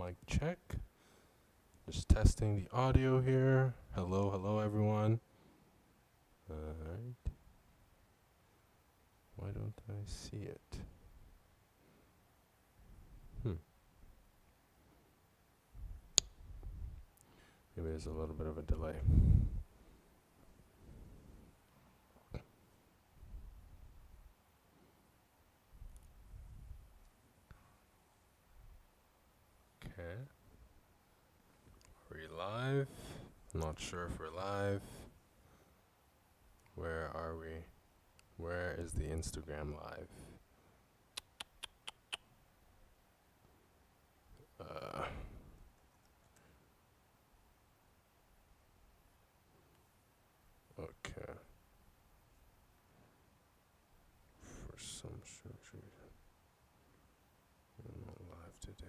Mic check. Just testing the audio here. Hello, everyone. Alright. Why don't I see it? Maybe there's a little bit of a delay. Okay. Are we live? Not sure if we're live. Where are we? Where is the Instagram live? Okay. For some strange reason, we're not live today.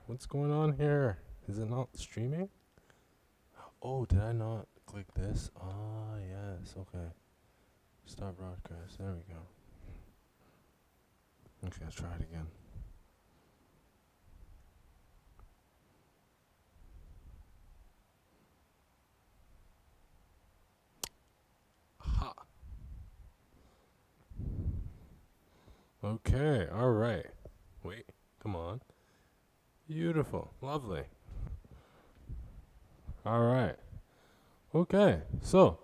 What's going on here? Is it not streaming? Oh, did I not click this? Yes, okay. Start broadcast, there we go. Okay, let's try it again. Ha! Okay, alright. Wait, come on. Beautiful, lovely. Alright. Okay, so,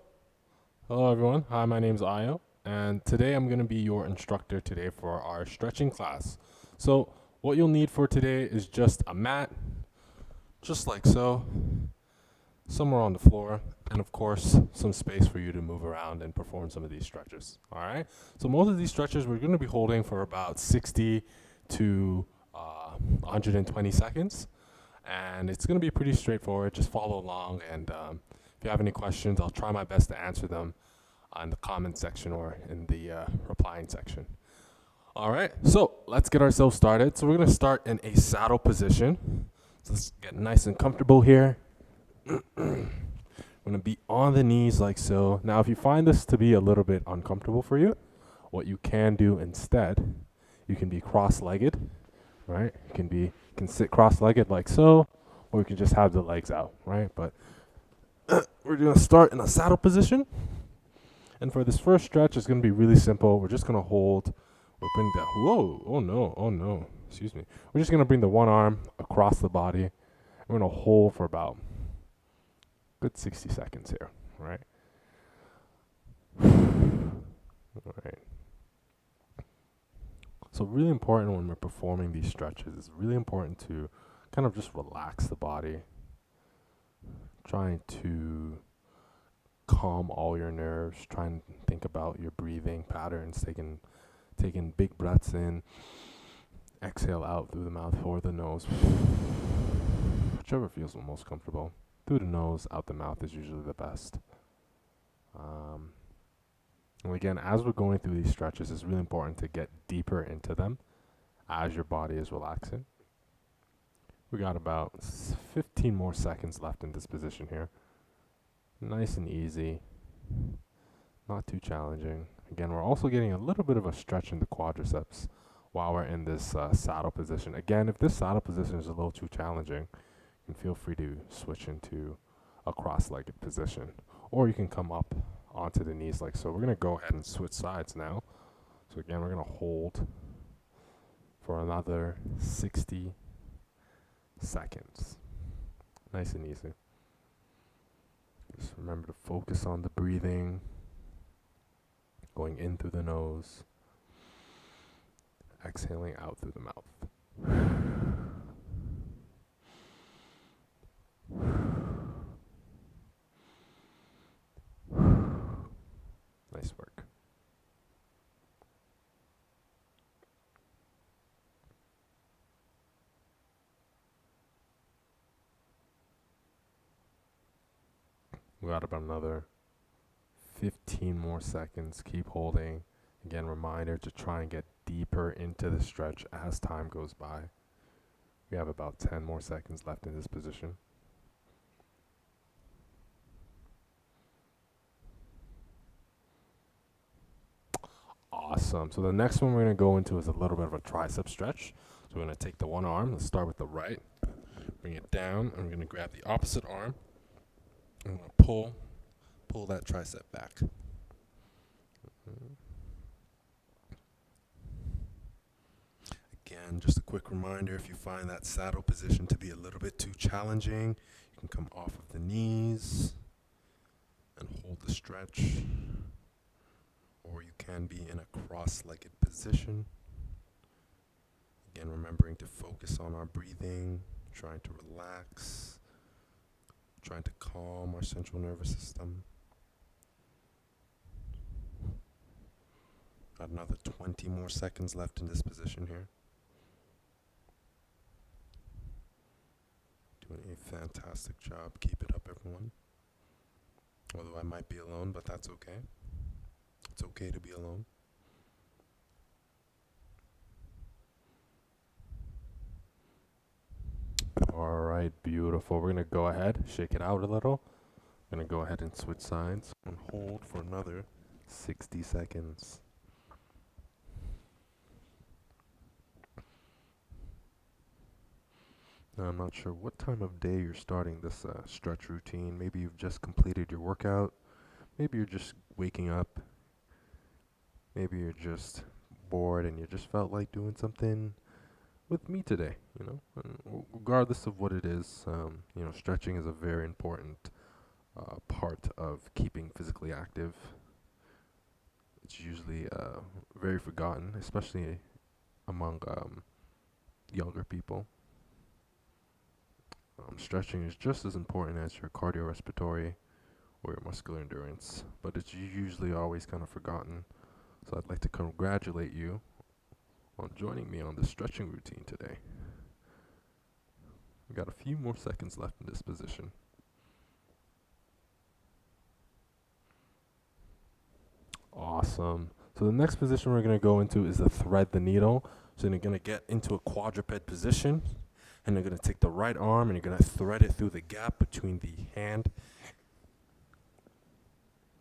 hello everyone. Hi, my name's Ayo, and today I'm going to be your instructor today for our stretching class. So, what you'll need for today is just a mat, just like so, somewhere on the floor, and of course, some space for you to move around and perform some of these stretches. Alright, so most of these stretches we're going to be holding for about 60 to 120 seconds, and it's going to be pretty straightforward. Just follow along, and if you have any questions, I'll try my best to answer them in the comment section or in the replying section. Alright, so let's get ourselves started. So we're going to start in a saddle position. So let's get nice and comfortable here. I'm going to be on the knees like so. Now, if you find this to be a little bit uncomfortable for you, what you can do instead, you can be cross-legged, right? You can sit cross-legged like so, or you can just have the legs out, right? But we're going to start in a saddle position. And for this first stretch, it's going to be really simple. We're just going to hold, we'll bring that, whoa, oh no, excuse me. We're just going to bring the one arm across the body. We're going to hold for about good 60 seconds here, right? All right. So really important when we're performing these stretches, it's really important to kind of just relax the body, trying to calm all your nerves, try and think about your breathing patterns, taking big breaths in, exhale out through the mouth or the nose, whichever feels the most comfortable. Through the nose, out the mouth is usually the best. And again, as we're going through these stretches, it's really important to get deeper into them as your body is relaxing. We got about 15 more seconds left in this position here. Nice and easy, not too challenging. Again, we're also getting a little bit of a stretch in the quadriceps while we're in this saddle position. Again, if this saddle position is a little too challenging, you can feel free to switch into a cross-legged position, or you can come up onto the knees like so. We're going to go ahead and switch sides now. So again, we're going to hold for another 60 seconds. Nice and easy. Just remember to focus on the breathing, going in through the nose, exhaling out through the mouth. Nice work. We got about another 15 more seconds. Keep holding. Again, reminder to try and get deeper into the stretch as time goes by. We have about 10 more seconds left in this position. Awesome. So the next one we're going to go into is a little bit of a tricep stretch. So we're going to take the one arm. Let's start with the right. Bring it down. I'm going to grab the opposite arm. I'm going to pull that tricep back. Again, just a quick reminder, if you find that saddle position to be a little bit too challenging, you can come off of the knees and hold the stretch, or you can be in a cross-legged position. Again, remembering to focus on our breathing, trying to relax, trying to calm our central nervous system. Got another 20 more seconds left in this position here. Doing a fantastic job. Keep it up, everyone. Although I might be alone, but that's okay. It's okay to be alone. All right, beautiful. We're going to go ahead, shake it out a little. We're going to go ahead and switch sides and hold for another 60 seconds. Now, I'm not sure what time of day you're starting this stretch routine. Maybe you've just completed your workout. Maybe you're just waking up. Maybe you're just bored and you just felt like doing something with me today, you know. And regardless of what it is, you know, stretching is a very important part of keeping physically active. It's usually very forgotten, especially among younger people. Stretching is just as important as your cardiorespiratory or your muscular endurance, but it's usually always kind of forgotten. So I'd like to congratulate you on joining me on the stretching routine today. We got a few more seconds left in this position. Awesome. So the next position we're going to go into is the thread the needle. So you're going to get into a quadruped position, and you're going to take the right arm and you're going to thread it through the gap between the hand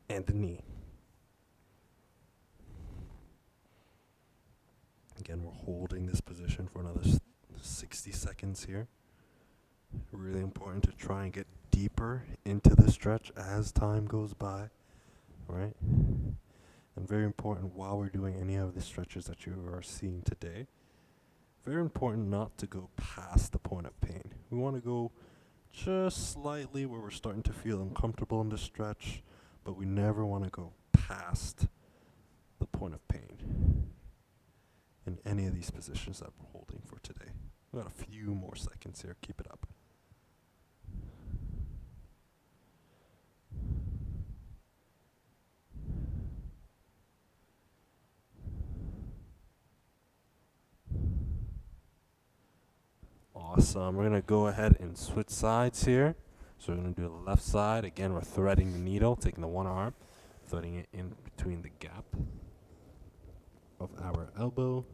and the knee. Again, we're holding this position for another 60 seconds here. Really important to try and get deeper into the stretch as time goes by, right? And very important while we're doing any of the stretches that you are seeing today. Very important not to go past the point of pain. We want to go just slightly where we're starting to feel uncomfortable in the stretch, but we never want to go past the point of pain in any of these positions that we're holding for today. We've got a few more seconds here. Keep it up. Awesome. We're going to go ahead and switch sides here. So we're going to do the left side. Again, we're threading the needle, taking the one arm, threading it in between the gap of our elbow.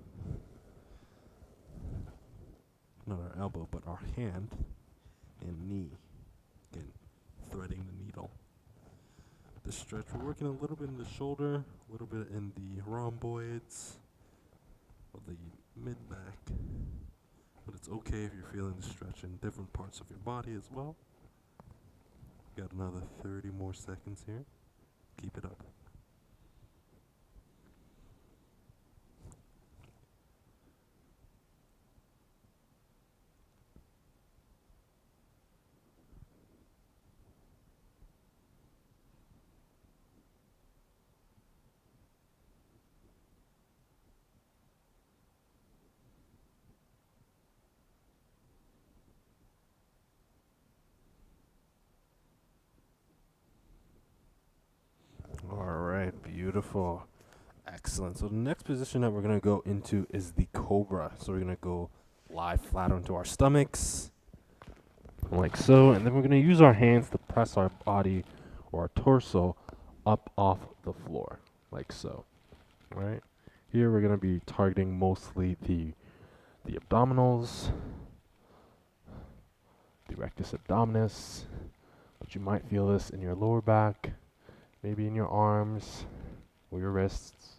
Not our elbow, but our hand and knee. Again, threading the needle. This stretch, we're working a little bit in the shoulder, a little bit in the rhomboids of the mid-back. But it's okay if you're feeling the stretch in different parts of your body as well. Got another 30 more seconds here. Keep it up. Beautiful. Excellent. So the next position that we're going to go into is the Cobra. So we're going to go lie flat onto our stomachs, like so. And then we're going to use our hands to press our body or our torso up off the floor, like so. All right. Here we're going to be targeting mostly the abdominals, the rectus abdominis, but you might feel this in your lower back, maybe in your arms or your wrists.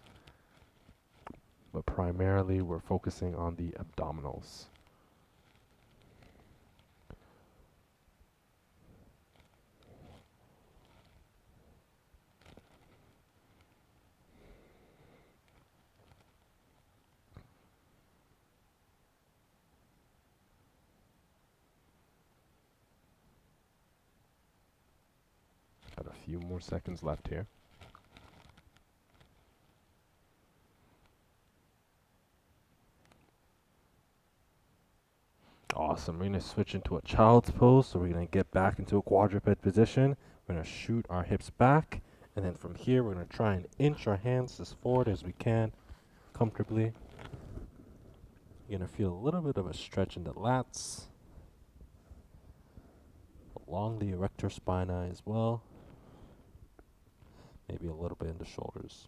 but primarily we're focusing on the abdominals. Got a few more seconds left here. Awesome. We're going to switch into a child's pose. So we're going to get back into a quadruped position. We're going to shoot our hips back. And then from here, we're going to try and inch our hands as forward as we can comfortably. You're going to feel a little bit of a stretch in the lats, along the erector spinae as well. Maybe a little bit in the shoulders.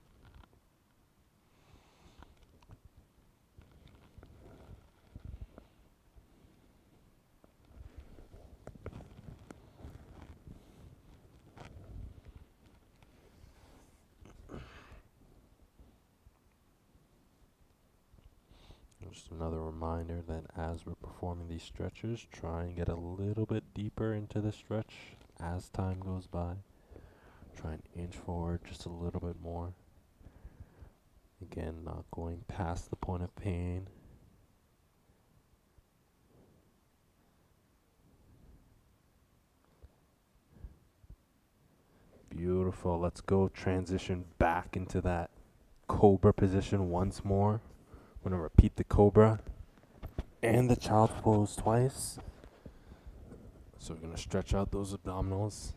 Just another reminder that as we're performing these stretches, try and get a little bit deeper into the stretch as time goes by. Try and inch forward just a little bit more. Again, not going past the point of pain. Beautiful. Let's go transition back into that Cobra position once more. We're going to repeat the Cobra and the child's pose twice. So we're going to stretch out those abdominals.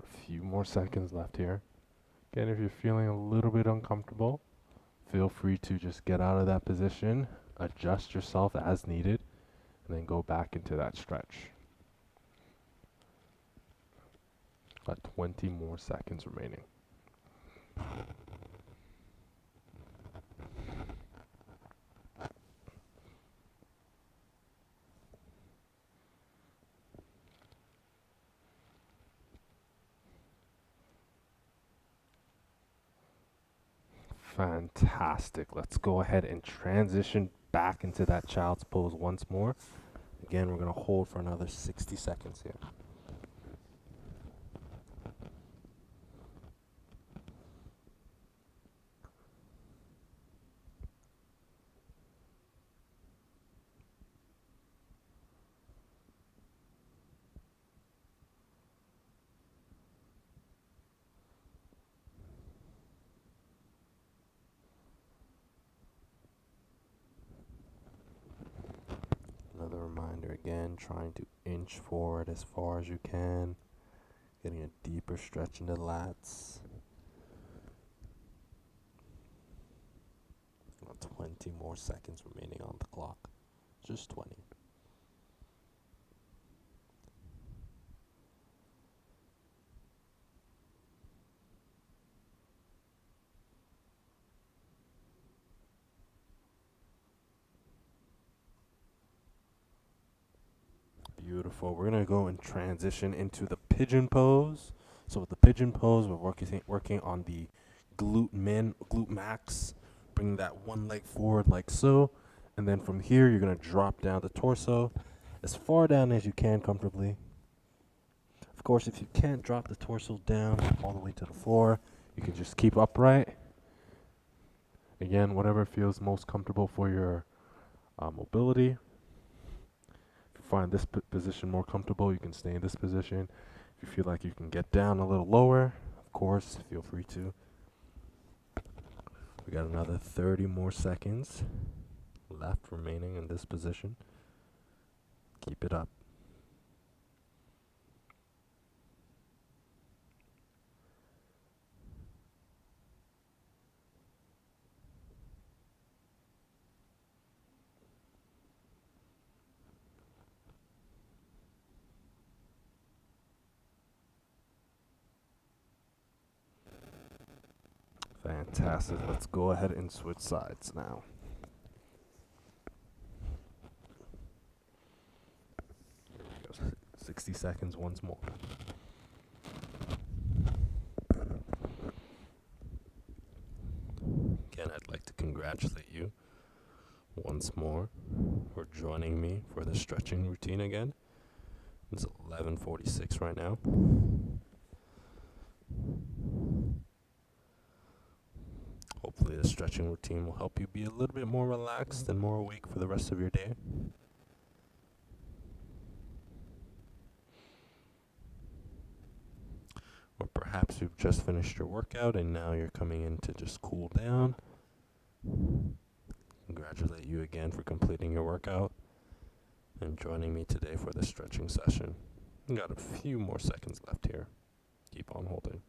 A few more seconds left here. Again, if you're feeling a little bit uncomfortable, feel free to just get out of that position, adjust yourself as needed, and then go back into that stretch. Got 20 more seconds remaining. Fantastic. Let's go ahead and transition back into that child's pose once more. Again, we're going to hold for another 60 seconds here. Another reminder again, trying to inch forward as far as you can, getting a deeper stretch in the lats. About 20 more seconds remaining on the clock. Just 20. Beautiful. We're going to go and transition into the pigeon pose. So with the pigeon pose, we're working on the glute max, bringing that one leg forward like so. And then from here, you're going to drop down the torso as far down as you can comfortably. Of course, if you can't drop the torso down all the way to the floor, you can just keep upright. Again, whatever feels most comfortable for your mobility. If you find this position more comfortable, you can stay in this position. If you feel like you can get down a little lower, of course, feel free to. We got another 30 more seconds left remaining in this position. Keep it up. Fantastic. Let's go ahead and switch sides now. Here we go. 60 seconds once more. Again, I'd like to congratulate you once more for joining me for the stretching routine again. It's 11:46 right now. Hopefully the stretching routine will help you be a little bit more relaxed and more awake for the rest of your day. Or perhaps you've just finished your workout and now you're coming in to just cool down. Congratulate you again for completing your workout and joining me today for the stretching session. We got a few more seconds left here. Keep on holding.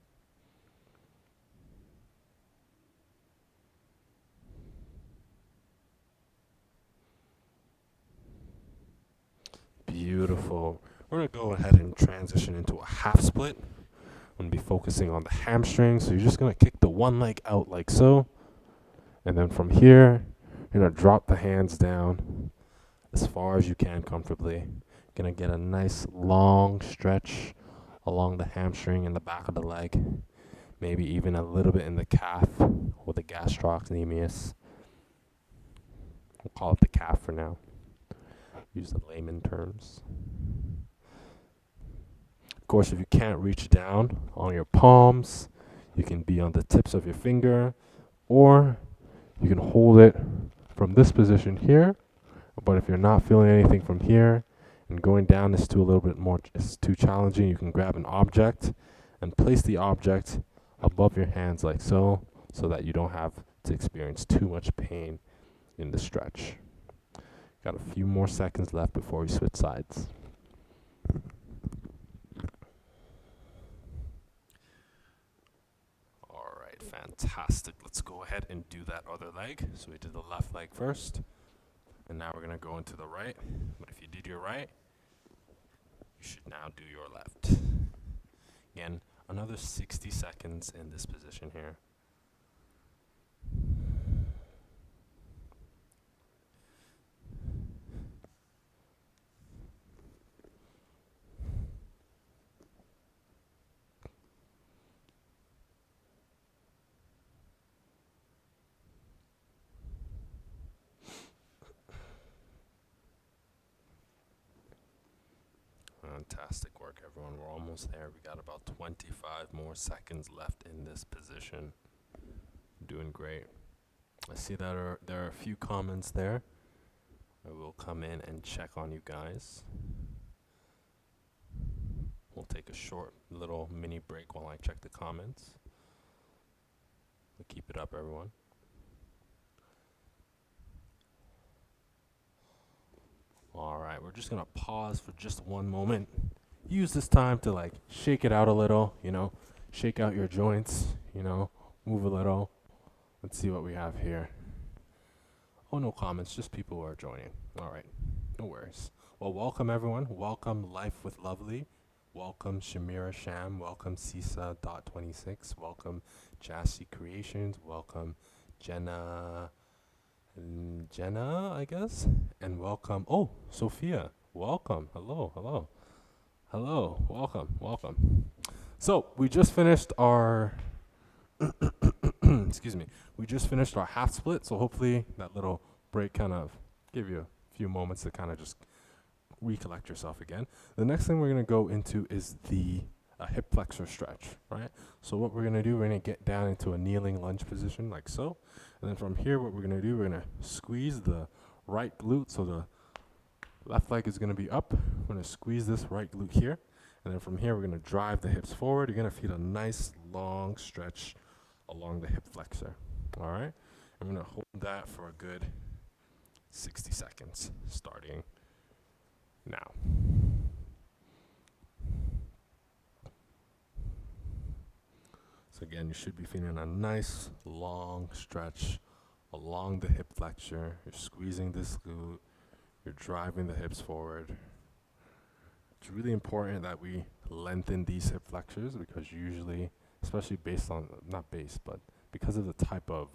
Beautiful. We're going to go ahead and transition into a half split. I'm going to be focusing on the hamstring. So you're just going to kick the one leg out like so. And then from here, you're going to drop the hands down as far as you can comfortably. Going to get a nice long stretch along the hamstring and the back of the leg. Maybe even a little bit in the calf or the gastrocnemius. We'll call it the calf for now. Use the layman terms. Of course, if you can't reach down on your palms, you can be on the tips of your finger, or you can hold it from this position here. But if you're not feeling anything from here and going down is too a little bit more, it's too challenging, you can grab an object and place the object above your hands like so that you don't have to experience too much pain in the stretch. Got a few more seconds left before we switch sides. All right, fantastic. Let's go ahead and do that other leg. So we did the left leg first, and now we're gonna go into the right. But if you did your right, you should now do your left. Again, another 60 seconds in this position here. Fantastic work, everyone. We're almost there. We got about 25 more seconds left in this position. Doing great. I see that there are a few comments there. I will come in and check on you guys. We'll take a short little mini break while I check the comments. But keep it up, everyone. All right, we're just gonna pause for just one moment. Use this time to like shake it out a little, shake out your joints, move a little. Let's see what we have here. Oh, no comments, just people who are joining. All right, no worries. Well, welcome everyone. Welcome Life with Lovely. Welcome Shamira Sham. Welcome Sisa.26. Welcome Jassy Creations. Welcome Jenna, I guess. And welcome, Sophia. Welcome. Hello. Welcome. So we just finished our excuse me. We just finished our half split, so hopefully that little break kind of gave you a few moments to kind of just recollect yourself again. The next thing we're going to go into is the hip flexor stretch, right? So what we're going to do, we're going to get down into a kneeling lunge position like so. And then from here, what we're going to do, we're going to squeeze the right glute. So the left leg is going to be up. We're going to squeeze this right glute here. And then from here, we're going to drive the hips forward. You're going to feel a nice long stretch along the hip flexor. All right? I'm going to hold that for a good 60 seconds, starting now. So again, you should be feeling a nice long stretch along the hip flexor. You're squeezing this glute. You're driving the hips forward. It's really important that we lengthen these hip flexors because usually, especially because of the type of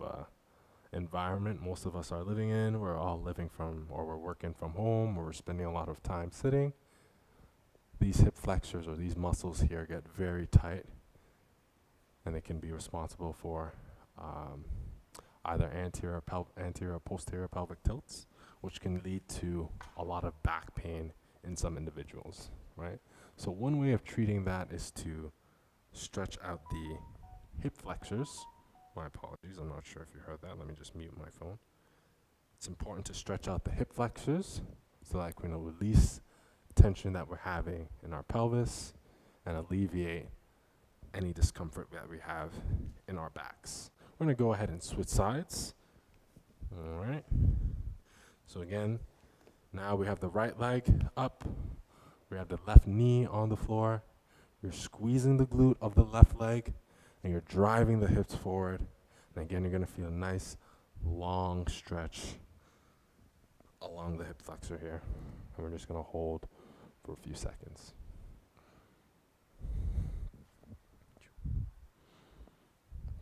environment most of us are living in. We're all living from, or we're working from home, or we're spending a lot of time sitting. These hip flexors or these muscles here get very tight, and they can be responsible for either anterior or posterior pelvic tilts, which can lead to a lot of back pain in some individuals, right? So one way of treating that is to stretch out the hip flexors. My apologies, I'm not sure if you heard that. Let me just mute my phone. It's important to stretch out the hip flexors so that we can release tension that we're having in our pelvis and alleviate any discomfort that we have in our backs. We're going to go ahead and switch sides. All right. So again, now we have the right leg up. We have the left knee on the floor. You're squeezing the glute of the left leg, and you're driving the hips forward. And again, you're going to feel a nice long stretch along the hip flexor here. And we're just going to hold for a few seconds.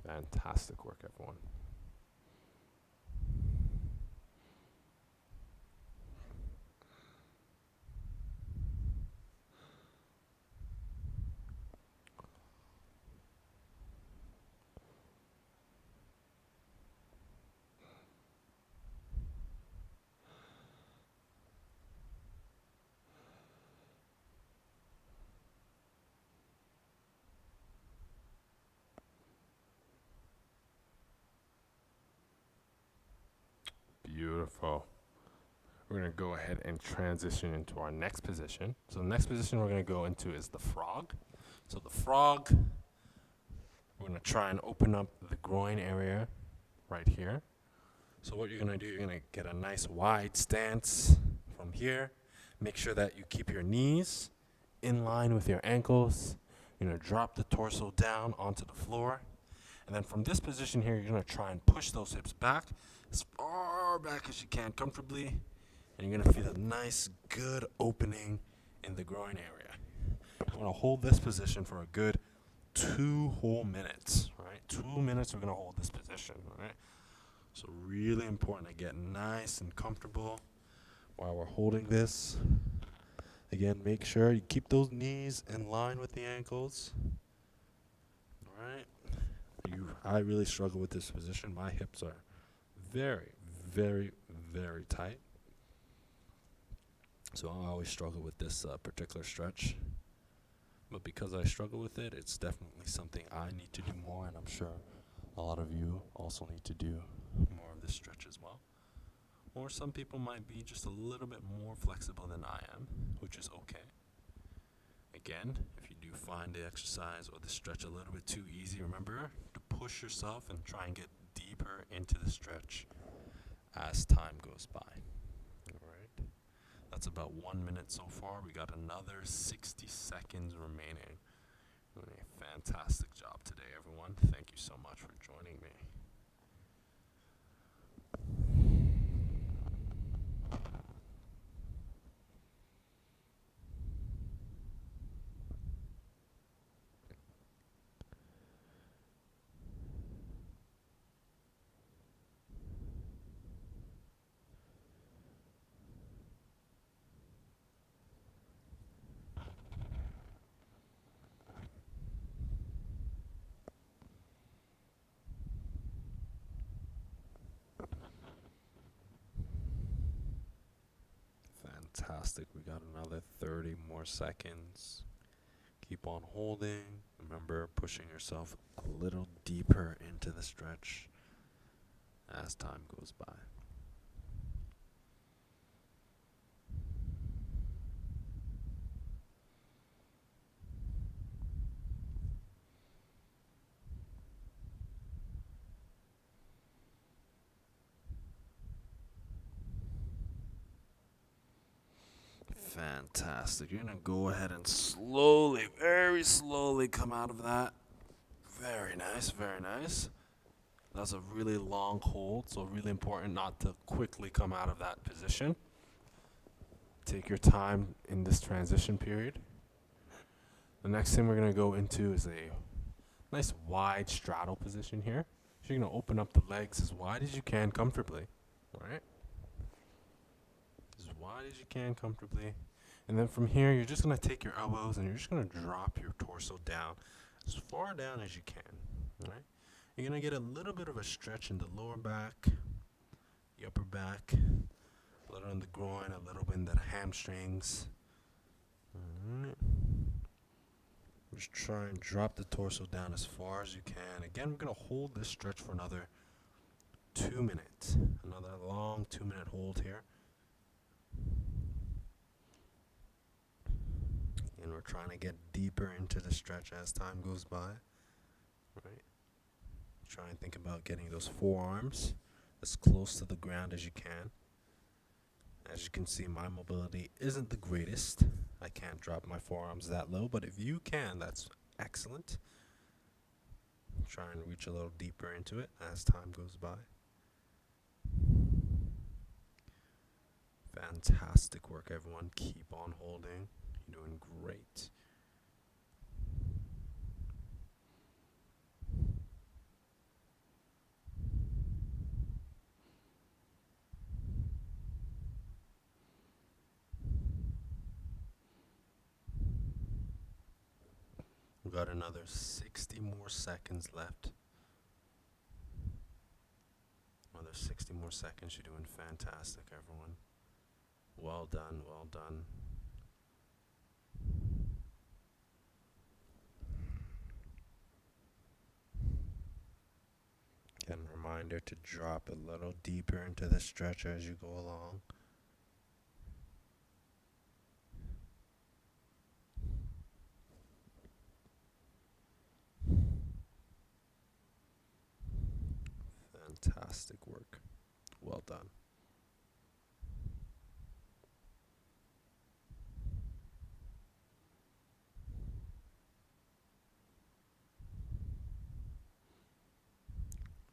Fantastic work, everyone. Beautiful. We're going to go ahead and transition into our next position. So the next position we're going to go into is the frog. So the frog, we're going to try and open up the groin area right here. So what you're going to do, you're going to get a nice wide stance from here. Make sure that you keep your knees in line with your ankles. You're going to drop the torso down onto the floor. And then from this position here, you're going to try and push those hips back as far back as you can comfortably. And you're going to feel a nice, good opening in the groin area. We're going to hold this position for a good 2 whole minutes, right? 2 minutes we're going to hold this position, right? So really important to get nice and comfortable while we're holding this. Again, make sure you keep those knees in line with the ankles. All right? I really struggle with this position. My hips are very, very, very tight. So I always struggle with this particular stretch. But because I struggle with it, it's definitely something I need to do more, and I'm sure a lot of you also need to do more of this stretch as well. Or some people might be just a little bit more flexible than I am, which is okay. Again, if you do find the exercise or the stretch a little bit too easy, remember to push yourself and try and get deeper into the stretch as time goes by. All right. That's about 1 minute so far. We got another 60 seconds remaining. Doing a fantastic job today, everyone. Thank you so much for joining me. Fantastic. We got another 30 more seconds. Keep on holding. Remember, pushing yourself a little deeper into the stretch as time goes by. Fantastic. You're going to go ahead and slowly, very slowly come out of that. Very nice, very nice. That's a really long hold, so really important not to quickly come out of that position. Take your time in this transition period. The next thing we're going to go into is a nice wide straddle position here. So you're going to open up the legs as wide as you can comfortably, right? As wide as you can comfortably. And then from here, you're just going to take your elbows and you're just going to drop your torso down as far down as you can, right? You're going to get a little bit of a stretch in the lower back, the upper back, a little in the groin, a little bit in the hamstrings. Alright. Just try and drop the torso down as far as you can. Again, we're going to hold this stretch for another 2 minutes. Another long 2-minute hold here. And we're trying to get deeper into the stretch as time goes by. Right? Try and think about getting those forearms as close to the ground as you can. As you can see, my mobility isn't the greatest. I can't drop my forearms that low, but if you can, that's excellent. Try and reach a little deeper into it as time goes by. Fantastic work, everyone. Keep on holding. You're doing great. We've got another 60 more seconds left. Another 60 more seconds. You're doing fantastic, everyone. Well done, well done. Again, reminder to drop a little deeper into the stretch as you go along. Fantastic work. Well done.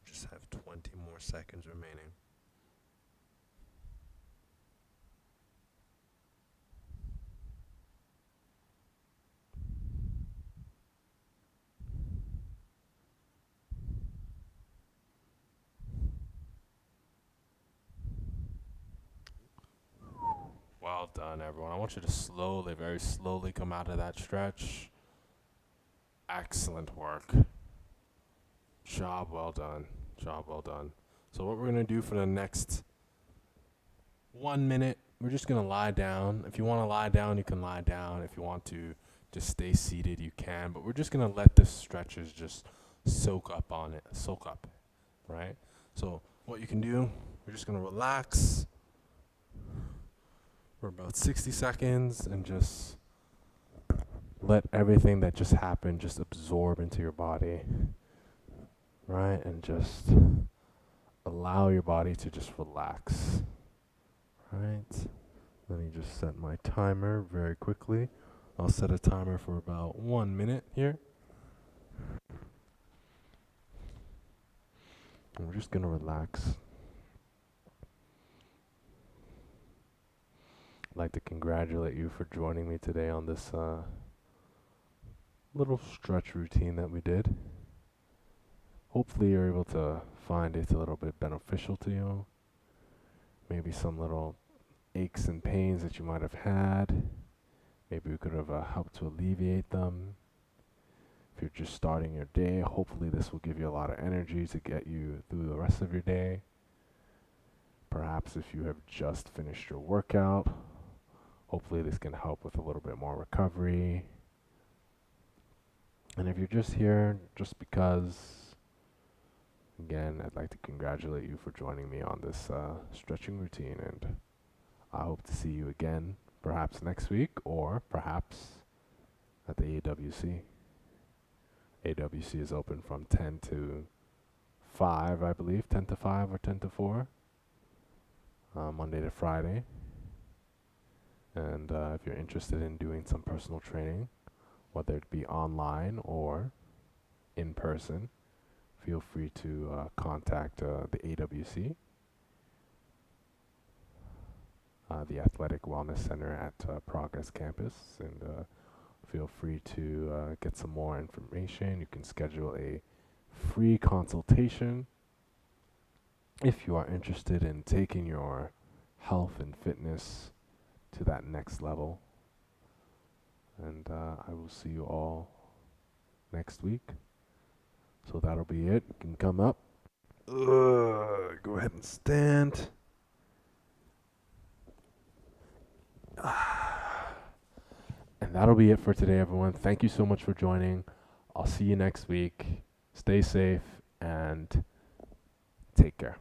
Just have 20 more seconds remaining. Well done, everyone. I want you to slowly, very slowly come out of that stretch. Excellent work. Job well done. Job well done. So what we're going to do for the next 1 minute, we're just going to lie down. If you want to lie down, you can lie down. If you want to just stay seated, you can. But we're just going to let the stretches just soak up, right? So what you can do, we're just going to relax for about 60 seconds and just let everything that just happened just absorb into your body, right? And just allow your body to just relax, right? Let me just set my timer very quickly. I'll set a timer for about 1 minute here. And we're just going to relax. I'd like to congratulate you for joining me today on this little stretch routine that we did. Hopefully you're able to find it a little bit beneficial to you. Maybe some little aches and pains that you might have had. Maybe we could have helped to alleviate them. If you're just starting your day, hopefully this will give you a lot of energy to get you through the rest of your day. Perhaps if you have just finished your workout, hopefully this can help with a little bit more recovery. And if you're just here just because, again, I'd like to congratulate you for joining me on this stretching routine, and I hope to see you again, perhaps next week or perhaps at the AWC. AWC is open from 10 to 5, I believe, 10 to 5 or 10 to 4, Monday to Friday. And if you're interested in doing some personal training, whether it be online or in person, feel free to contact the AWC, the Athletic Wellness Center at Progress Campus, and feel free to get some more information. You can schedule a free consultation if you are interested in taking your health and fitness to that next level. And I will see you all next week. So that'll be it. You can come up. Go ahead and stand. And that'll be it for today, everyone. Thank you so much for joining. I'll see you next week. Stay safe and take care.